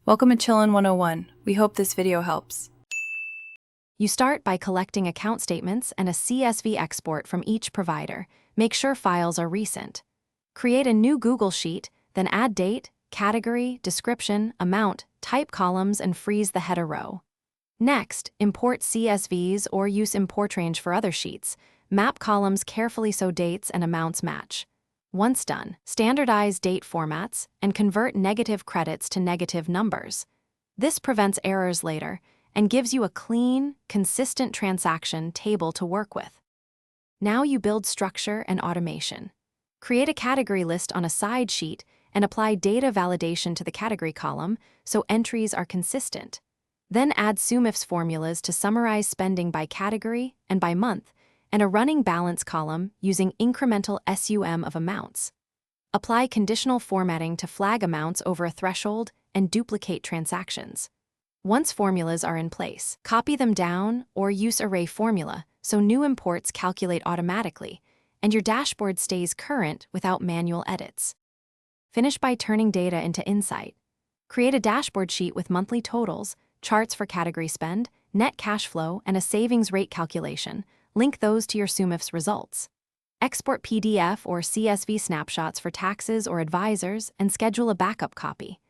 Welcome to Chillin' 101. We hope this video helps. You start by collecting account statements and a CSV export from each provider. Make sure files are recent. Create a new Google Sheet, then add date, category, description, amount, type columns, and freeze the header row. Next, import CSVs or use import range for other sheets. Map columns carefully so dates and amounts match. Once done, standardize date formats and convert negative credits to negative numbers. This prevents errors later and gives you a clean, consistent transaction table to work with. Now you build structure and automation. Create a category list on a side sheet and apply data validation to the category column so entries are consistent. Then add SUMIFS formulas to summarize spending by category and by month, and a running balance column using incremental SUM of amounts. Apply conditional formatting to flag amounts over a threshold and duplicate transactions. Once formulas are in place, copy them down or use array formula so new imports calculate automatically, and your dashboard stays current without manual edits. Finish by turning data into insight. Create a dashboard sheet with monthly totals, charts for category spend, net cash flow, and a savings rate calculation. Link those to your SUMIFS results. Export PDF or CSV snapshots for taxes or advisors and schedule a backup copy.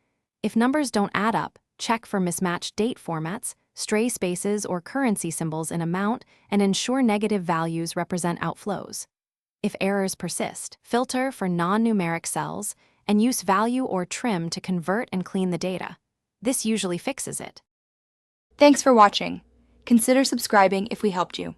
If numbers don't add up, check for mismatched date formats, stray spaces, or currency symbols in amount, and ensure negative values represent outflows. If errors persist, filter for non-numeric cells and use value or trim to convert and clean the data. This usually fixes it. Thanks for watching. Consider subscribing if we helped you.